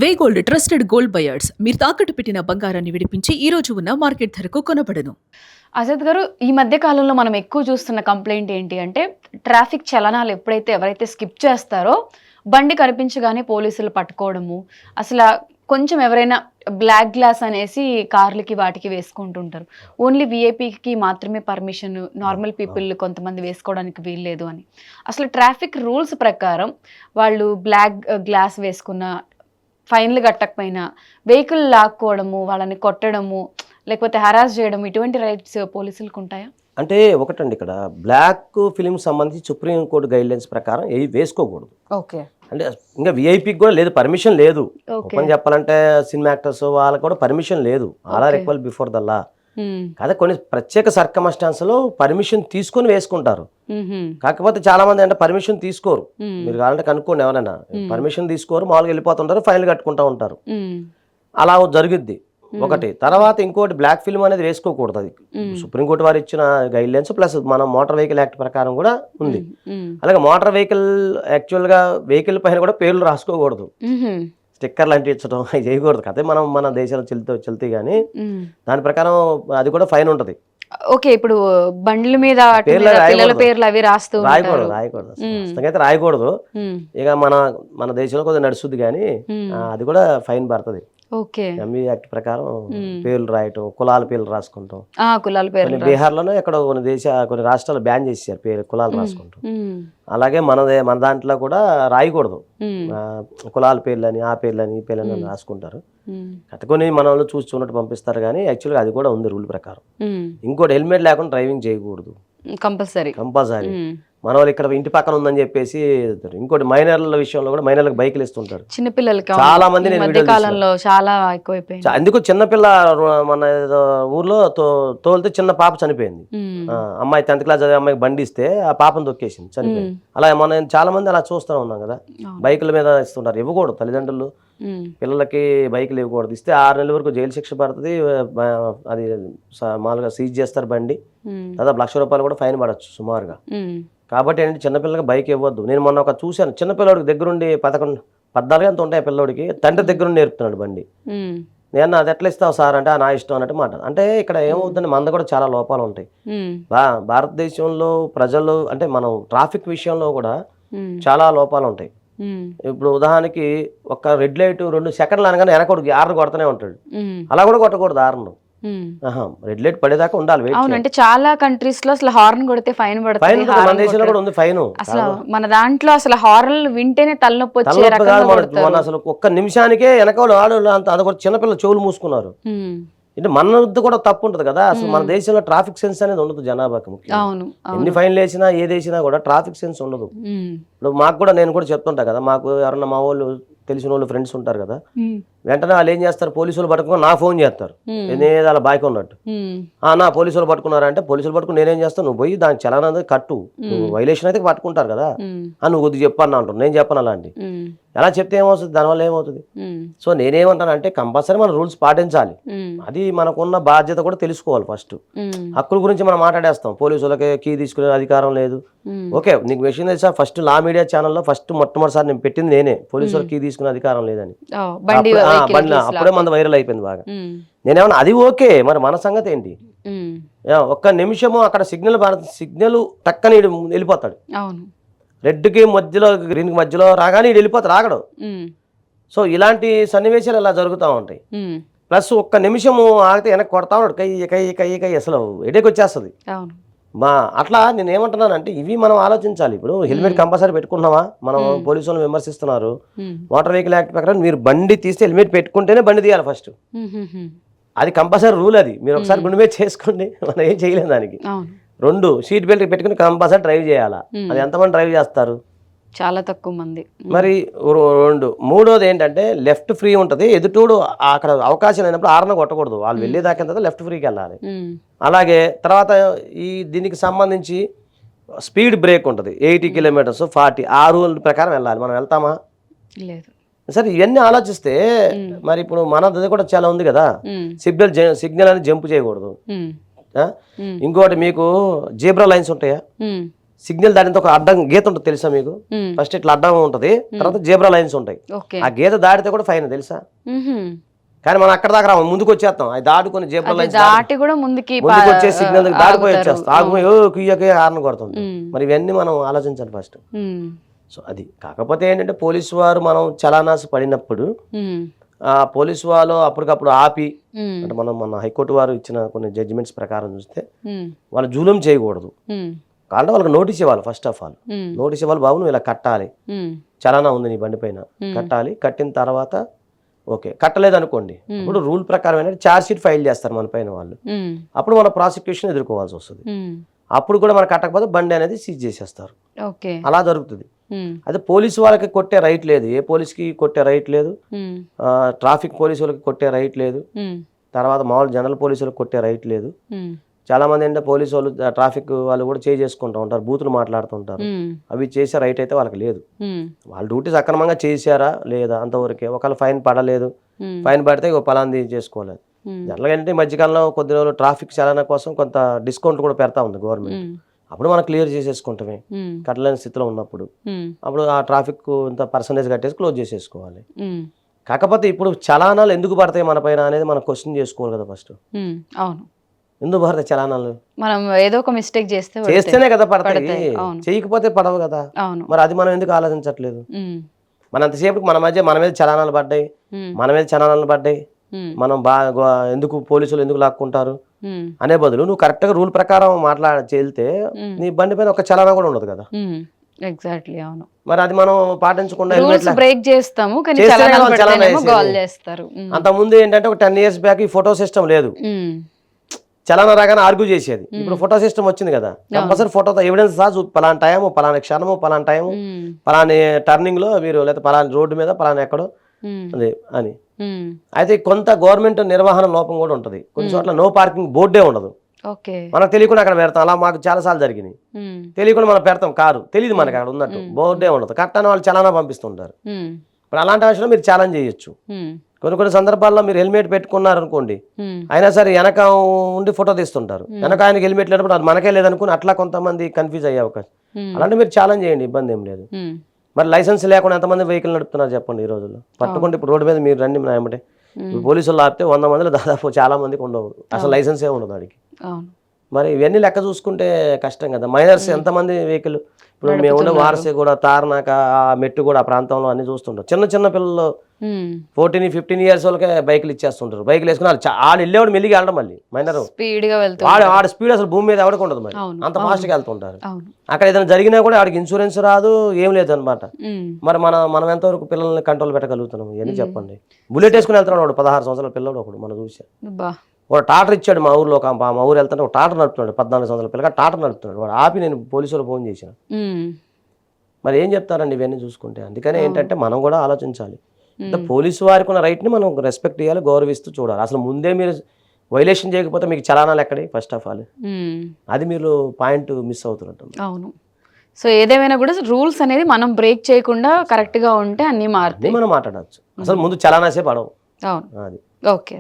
వేగోల్డ్ trusted gold buyers మీరు తాకట్టు పెట్టిన బంగారాన్ని విడిపించి ఈ రోజు ఉన్న మార్కెట్ ధరకు కొనబడను. అజద్ గారు, ఈ మధ్య కాలంలో మనం ఎక్కువ చూస్తున్న కంప్లైంట్ ఏంటి అంటే ట్రాఫిక్ చలనాలు ఎవరైతే స్కిప్ చేస్తారో బండి కనిపించగానే పోలీసులు పట్టుకోవడము, అసలు కొంచెం ఎవరైనా బ్లాక్ గ్లాస్ అనేసి కార్లకి వాటికి వేసుకుంటుంటారు. ఓన్లీ విఐపికి మాత్రమే పర్మిషన్, నార్మల్ పీపుల్ కొంతమంది వేసుకోవడానికి వీల్లేదు అని. అసలు ట్రాఫిక్ రూల్స్ ప్రకారం వాళ్ళు బ్లాక్ గ్లాస్ వేసుకున్న, ఫైన్లు కట్టకపోయినా వెహికల్ లాక్కోవడము, వాళ్ళని కొట్టడము, లేకపోతే హరాస్ చేయడం, ఇటువంటి రైట్స్ పోలీసులకు ఉంటాయా? అంటే ఒకటండి, ఇక్కడ బ్లాక్ ఫిలిం సంబంధించి సుప్రీంకోర్టు గైడ్లైన్స్ ప్రకారం ఏవి వేసుకోకూడదు. ఓకే. అంటే ఇంకా విఐపికి కూడా లేదు, పర్మిషన్ లేదు. ఓపెన్ చెప్పాలంటే సినిమా యాక్టర్స్ వాళ్ళకి కూడా పర్మిషన్ లేదు. All are equal before the law. అదే కొన్ని ప్రత్యేక సర్కమస్టాన్స్ లో పర్మిషన్ తీసుకొని వేసుకుంటారు. కాకపోతే చాలా మంది అంటే పర్మిషన్ తీసుకోరు. మీరు కావాలంటే కనుక్కోండి, ఎవరైనా పర్మిషన్ తీసుకోరు, మామూలుగా వెళ్ళిపోతుంటారు, ఫైన్లు కట్టుకుంటూ ఉంటారు. అలా జరుగుద్ది ఒకటి. తర్వాత ఇంకోటి, బ్లాక్ ఫిల్మ్ అనేది వేసుకోకూడదు. అది సుప్రీంకోర్టు వారు ఇచ్చిన గైడ్ లైన్స్ ప్లస్ మన మోటార్ వెహికల్ యాక్ట్ ప్రకారం కూడా ఉంది. అలాగే మోటార్ వెహికల్ యాక్చువల్గా వెహికల్ పైన కూడా పేర్లు రాసుకోకూడదు, స్టిక్కర్లు అంటించడం అవి చేయకూడదు. అదే మనం మన దేశంలో చెల్తే కానీ దాని ప్రకారం అది కూడా ఫైన్ ఉంటుంది. ఓకే. ఇప్పుడు బండ్ల మీద పిల్లల పేర్లు అవి రాయకూడదు అయితే రాయకూడదు. ఇక మన దేశంలో కొద్దిగా నడుస్తుంది కానీ అది కూడా ఫైన్ పడుతుంది. ఎంబీ యాక్ట్ ప్రకారం పేర్లు రాయటం, కులాల పేర్లు రాసుకుంటాం. బీహార్లోనే ఎక్కడ కొన్ని రాష్ట్రాలు బ్యాన్ చేశారు పేరు కులాలు రాసుకుంటాం. అలాగే మన దాంట్లో కూడా రాయకూడదు కులాల పేర్లని, ఆ పేర్లని, ఈ పేర్లని రాసుకుంటారు. కట్టుకొని మన వాళ్ళు చూస్తున్నట్టు పంపిస్తారు కానీ యాక్చువల్గా అది కూడా ఉంది రూల్ ప్రకారం. ఇంకోటి, హెల్మెట్ లేకుండా డ్రైవింగ్ చేయకూడదు కంపల్సరీ. మన వాళ్ళు ఇక్కడ ఇంటి పక్కన ఉందని చెప్పేసి. ఇంకోటి, మైనర్ల విషయంలో కూడా మైనర్లకు బైకులు ఇస్తుంటారు చిన్నపిల్లలకి. చాలా మంది చాలా ఎక్కువైపోయింది. అందుకు చిన్నపిల్ల మన ఊర్లో తోలితే చిన్న పాప చనిపోయింది. అమ్మాయి 10th క్లాస్ చదివే అమ్మాయికి బండి ఇస్తే ఆ పాపను తొక్కేసింది, చనిపోయింది. అలా మనం చాలా మంది అలా చూస్తూ ఉన్నాం కదా. బైకుల మీద ఇస్తుంటారు. ఇవ్వకూడదు, తల్లిదండ్రులు పిల్లలకి బైకులు ఇవ్వకూడదు. ఇస్తే 6 నెలల వరకు జైలు శిక్ష పడుతుంది. అది మామూలుగా సీజ్ చేస్తారు బండి. దాదాపు ₹1,00,000 కూడా ఫైన్ పడవచ్చు సుమారుగా. కాబట్టి ఏంటంటే చిన్నపిల్లలకి బైక్ ఇవ్వద్దు. నేను మొన్న ఒక చూశాను, చిన్నపిల్లడికి దగ్గరుండి 14 ఎంత ఉంటాయి పిల్లడికి, తండ్రి దగ్గరుండి నేర్పుతున్నాడు బండి. నేను అది ఎట్లా ఇస్తావు సార్ అంటే నా ఇష్టం అన్నట్టు మాట. అంటే ఇక్కడ ఏమవుతుందంటే మనది కూడా చాలా లోపాలు ఉంటాయి. భారతదేశంలో ప్రజలు అంటే మనం ట్రాఫిక్ విషయంలో కూడా చాలా లోపాలు ఉంటాయి. ఇప్పుడు ఉదాహరణకి ఒక రెడ్ లైట్ 2 సెకండ్లు అనగానే వెనకొడికి ఆర్న్ కొడుతూనే ఉంటాడు. అలా కూడా కొట్టకూడదు ఆర్న్. రెడ్ లైట్ పడేదాకా ఉండాలి. అవునంటే చాలా కంట్రీస్ లో అసలు హార్న్ కొడితే ఫైన్ పడుతుంది. మన దేశంలో కూడా ఉంది ఫైన్. అసలు మన దాంట్లో అసలు హార్న్ వింటేనే తలనొప్పి వచ్చే రకంగా అసలు ఒక్క నిమిషానికే వెనకాల ఆడవాళ్ళు అంత అది కూడా చిన్నపిల్లలు చెవులు మూసుకున్నారు. అంటే మన వద్ద కూడా తప్పు ఉంటుంది కదా. అసలు మన దేశంలో ట్రాఫిక్ సెన్స్ అనేది ఉండదు జనాభాకి. ముఖ్యం ఎన్ని ఫైన్లు వేసినా ఏది వేసినా కూడా ట్రాఫిక్ సెన్స్ ఉండదు. ఇప్పుడు మాకు కూడా, నేను కూడా చెప్తుంటా కదా, మాకు ఎవరన్నా మా వాళ్ళు తెలిసిన వాళ్ళు ఫ్రెండ్స్ ఉంటారు కదా, వెంటనే వాళ్ళు ఏం చేస్తారు, పోలీసులు పట్టుకుని నాకు ఫోన్ చేస్తారు. నేనేది అలా బాయ్కి ఉన్నట్టు. నా పోలీసులు పట్టుకున్నారంటే, పోలీసులు పట్టుకుని నేనేం చేస్తాను, నువ్వు పోయి దాని చలానా కట్టు, నువ్వు వైలేషన్ అయితే పట్టుకుంటారు కదా, నువ్వు కొద్దిగా చెప్పాను అంటారు. నేను చెప్పను అలాంటి. ఎలా చెప్తే ఏమవుతుంది, దానివల్ల ఏమవుతుంది. సో నేనేమంటానంటే కంపల్సరీ మన రూల్స్ పాటించాలి. అది మనకున్న బాధ్యత కూడా తెలుసుకోవాలి. ఫస్ట్ హక్కుల గురించి మనం మాట్లాడేస్తాం, పోలీసులకి కీ తీసుకునే అధికారం లేదు. ఓకే, నీకు విషయం తెలుసా, ఫస్ట్ లా మీడియా ఛానల్లో మొట్టమొదటిసారి నేను పెట్టింది నేనే, పోలీసులకు కీ తీసుకునే అధికారం లేదని. అప్పుడే మన వైరల్ అయిపోయింది బాగా. నేనేమన్నా అది ఓకే, మరి మన సంగతి ఏంటి? ఒక్క నిమిషము అక్కడ సిగ్నల్ టక్కని వెళ్ళిపోతాడు. రెడ్కి మధ్యలో గ్రీన్కి మధ్యలో రాగానే వెళ్ళిపోతాడు, రాగడు. సో ఇలాంటి సన్నివేశాలు ఇలా జరుగుతూ ఉంటాయి. ప్లస్ ఒక్క నిమిషము ఆగితే వెనక్కి కొడతా ఉన్నాడు, కై అసలు ఎడేకి వచ్చేస్తుంది. అట్లా నేను ఏమంటున్నానంటే ఇవి మనం ఆలోచించాలి. ఇప్పుడు హెల్మెట్ కంపల్సరీ పెట్టుకున్నావా, మనం పోలీసు వాళ్ళు విమర్శిస్తున్నారు. మోటార్ వెహికల్ యాక్ట్ ప్రకారం మీరు బండి తీస్తే హెల్మెట్ పెట్టుకుంటేనే బండి తీయాలి ఫస్ట్. అది కంపల్సరీ రూల్. అది మీరు ఒకసారి గుండె మీద చేసుకోండి, మనం ఏం చేయలేము దానికి. 2 సీట్ బెల్ట్ పెట్టుకుని కంపల్సరీ డ్రైవ్ చేయాలా. అది ఎంతమంది డ్రైవ్ చేస్తారు? చాలా తక్కువ మంది. మరి 2 మూడోది ఏంటంటే లెఫ్ట్ ఫ్రీ ఉంటుంది. ఎదుటోడు అక్కడ అవకాశం లేనప్పుడు ఆర్న కొట్టకూడదు. వాళ్ళు వెళ్ళేదాకా తర్వాత లెఫ్ట్ ఫ్రీకి వెళ్ళాలి. అలాగే తర్వాత దీనికి సంబంధించి స్పీడ్ బ్రేక్ ఉంటుంది, 80 కిలోమీటర్స్ 40, ఆ రూల్ ప్రకారం వెళ్ళాలి. మనం వెళ్తామా? లేదు. సరే, ఇవన్నీ ఆలోచిస్తే మరి ఇప్పుడు మనది కూడా చాలా ఉంది కదా. సిగ్నల్ అని జంప్ చేయకూడదు. ఇంకోటి, మీకు జీబ్రా లైన్స్ ఉంటాయా? సిగ్నల్ దాటిన ఒక అడ్డం గీత ఉంటుంది తెలుసా మీకు? ఫస్ట్ ఇట్లా అడ్డం ఉంటది, తర్వాత జీబ్రా లైన్స్ ఉంటాయి. ఓకే. ఆ గీత దాటితే కూడా ఫైన్ తెలుసా? కానీ మనం అక్కడ దాకా రాము, ముందుకు వచ్చేస్తాం. అది దాటుకొని జీబ్రా లైన్స్ దాటి కూడా ముందుకు వచ్చే సిగ్నల్ దాటిపోయి వచ్చేస్తాం. ఆగిపోయి కుయ్యకే హార్న్ కొడుతుంది. మరి ఇవన్నీ మనం ఆలోచించాలి ఫస్ట్. సో అది కాకపోతే ఏంటంటే పోలీసు వారు మనం చలానాసు పడినప్పుడు ఆ పోలీసు వాళ్ళు అప్పటికప్పుడు ఆపి, అంటే మనం మన హైకోర్టు వారు ఇచ్చిన కొన్ని జడ్జిమెంట్స్ ప్రకారం చూస్తే వాళ్ళు జూలం చేయకూడదు. కాబట్టి వాళ్ళకి నోటీస్ ఇవ్వాలి. ఫస్ట్ ఆఫ్ ఆల్ నోటీస్ ఇవ్వాలి, బాబు నువ్వు ఇలా కట్టాలి, చలానా ఉంది నీ బండి పైన, కట్టాలి. కట్టిన తర్వాత ఓకే, కట్టలేదు అనుకోండి, ఇప్పుడు రూల్ ప్రకారం ఏంటంటే ఛార్జ్ షీట్ ఫైల్ చేస్తారు మన పైన వాళ్ళు. అప్పుడు మన ప్రాసిక్యూషన్ ఎదుర్కోవాల్సి వస్తుంది. అప్పుడు కూడా మనం కట్టకపోతే బండి అనేది సీజ్ చేసేస్తారు. అలా జరుగుతుంది. అదే పోలీసు వాళ్ళకి కొట్టే రైట్ లేదు, ఏ పోలీస్కి కొట్టే రైట్ లేదు, ట్రాఫిక్ పోలీసు వాళ్ళకి కొట్టే రైట్ లేదు, తర్వాత మామూలు జనరల్ పోలీసులకు కొట్టే రైట్ లేదు. చాలా మంది ఏంటంటే పోలీసు వాళ్ళు ట్రాఫిక్ వాళ్ళు కూడా చేసుకుంటూ ఉంటారు, బూతులు మాట్లాడుతుంటారు. అవి చేసే రైట్ అయితే వాళ్ళకి లేదు. వాళ్ళ డ్యూటీ సక్రమంగా చేశారా లేదా అంతవరకే. ఒకవేళ ఫైన్ పడలేదు, ఫైన్ పడితే పలాంది చేసుకోలేదు. జనరల్గా ఏంటంటే ఈ మధ్యకాలంలో కొద్ది రోజులు ట్రాఫిక్ చలన కోసం కొంత డిస్కౌంట్ కూడా పెడతా ఉంది గవర్నమెంట్. అప్పుడు మనం క్లియర్ చేసేసుకుంటామే కట్టలేని స్థితిలో ఉన్నప్పుడు. అప్పుడు ఆ ట్రాఫిక్ ఇంత పర్సంటేజ్ కట్టేసి క్లోజ్ చేసేసుకోవాలి. కాకపోతే ఇప్పుడు చలానాలు ఎందుకు పడతాయి మన పైన అనేది మనం క్వశ్చన్ చేసుకోవాలి కదా ఫస్ట్. అవును, ఎందుకు పడతాయి చలానాలు? మనం ఏదో ఒక మిస్టేక్ చేస్తేనే కదా పడతాయి, చేయకపోతే పడవు కదా. మరి అది మనం ఎందుకు ఆలోచించట్లేదు? మన అంతసేపు మన మీద చలానాలు పడ్డాయి, మన మీద చలానాలు పడ్డాయి, మనం బాగా ఎందుకు పోలీసులు ఎందుకు లాక్కుంటారు అనే బదులు నువ్వు కరెక్ట్ గా రూల్ ప్రకారం చేస్తే నీ బండి పైన ఒక చలానా కూడా ఉండదు కదా. ఎగ్జాక్ట్లీ, అవును. మరి అది మనం పాటించకుండా బ్రేక్ చేస్తాము. అంత ముందు ఏంటంటే ఒక 10 years బ్యాక్ ఈ ఫోటో సిస్టమ్ లేదు, చలానా రాగానే ఆర్గ్యూ చేసేది. ఇప్పుడు ఫోటో సిస్టమ్ వచ్చింది కదా, కంపల్సరీ ఫోటోతో ఎవిడెన్స్ పలానా టైము, పలానా క్షణము, పలానా టైము, పలాని టర్నింగ్ లో మీరు, లేదా పలాని రోడ్డు మీద పలానా ఎక్కడో అని. అయితే కొంత గవర్నమెంట్ నిర్వహణ లోపం కూడా ఉంటది. కొన్ని చోట్ల నో పార్కింగ్ బోర్డే ఉండదు, మనకు తెలియకుండా అక్కడ పెడతాం. అలా మాకు చాలా సార్లు జరిగినాయి. తెలియకుండా మనం పెడతాం కారు, తెలియదు మనకి అక్కడ ఉన్నట్టు, బోర్డే ఉండదు. కట్టని వాళ్ళు చలానా పంపిస్తుంటారు. ఇప్పుడు అలాంటి విషయంలో మీరు ఛాలెంజ్ చేయొచ్చు. కొన్ని సందర్భాల్లో మీరు హెల్మెట్ పెట్టుకున్నారు అనుకోండి, అయినా సరే వెనక ఉండి ఫోటో తీస్తుంటారు. వెనక ఆయనకి హెల్మెట్ లేనప్పుడు అది మనకే లేదనుకుని అట్లా కొంతమంది కన్ఫ్యూజ్ అయ్యే అవకాశం. అలాంటి మీరు ఛాలెంజ్ చేయండి, ఇబ్బంది ఏం లేదు. మరి లైసెన్స్ లేకుండా ఎంతమంది వెహికల్ నడుపుతున్నారు చెప్పండి ఈ రోజుల్లో. పట్టుకుంటే ఇప్పుడు రోడ్డు మీద మీరు రండి ఏమంటే పోలీసులు ఆపితే 100 మందిలో దాదాపు చాలా మందికి ఉండవు, అసలు లైసెన్స్ ఏ ఉండదు వాడికి. మరి ఇవన్నీ లెక్క చూసుకుంటే కష్టం కదా. మైనర్స్ ఎంతమంది వెహికల్, ఇప్పుడు మేము ఉండే వారసే కూడా తారనాక ఆ మెట్టు కూడా ఆ ప్రాంతంలో అన్ని చూస్తుంటారు. చిన్న పిల్లలు 14-15 years వాళ్ళకే బైకులు ఇచ్చేస్తుంటారు. బైకులు వేసుకుని ఆడు వెళ్ళేవాడు మెల్లిగా వెళ్ళడం, మళ్ళీ మైనర్ ఆడ స్పీడ్ అసలు భూమి మీద ఎవరికి ఉండదు, మరి అంత ఫాస్ట్గా వెళ్తుంటారు. అక్కడ ఏదైనా జరిగినా కూడా ఆడికి ఇన్సూరెన్స్ రాదు, ఏం లేదు అనమాట. మరి మనం ఎంతవరకు పిల్లల్ని కంట్రోల్ పెట్టగలుగుతున్నాం ఇవన్నీ చెప్పండి. బుల్లెట్ వేసుకుని వెళ్తున్నాడు వాడు, 16 సంవత్సరాల పిల్లడు ఒకడు మనం చూసాం. వాడు టాటర్ ఇచ్చాడు మా ఊర్లో, మా ఊరు వెళ్తుంటే ఒక టాటర్ నడుపుతున్నాడు, 14 సంవత్సరాల పిల్లగా టాటర్ నడుపుతున్నాడు. వాడు ఆపి నేను పోలీసులు ఫోన్ చేశాను. మరి ఏం చెప్తారండి ఇవన్నీ చూసుకుంటే? అందుకనే ఏంటంటే మనం కూడా ఆలోచించాలి. పోలీసు వారికి ఉన్న రైట్ని మనం రెస్పెక్ట్ చేయాలి, గౌరవిస్తూ చూడాలి. అసలు ముందే మీరు వైలేషన్ చేయకపోతే మీకు చలానాలు ఎక్కడే ఫస్ట్ ఆఫ్ ఆల్, అది మీరు పాయింట్ మిస్ అవుతున్నట్టు. అవును. సో ఏదేమైనా కూడా రూల్స్ అనేది మనం బ్రేక్ చేయకుండా కరెక్ట్ గా ఉంటే అన్ని మారుతాయి, మనం మాట్లాడచ్చు. అసలు ముందు చలానాసే పడవు. అవును, అది ఓకే.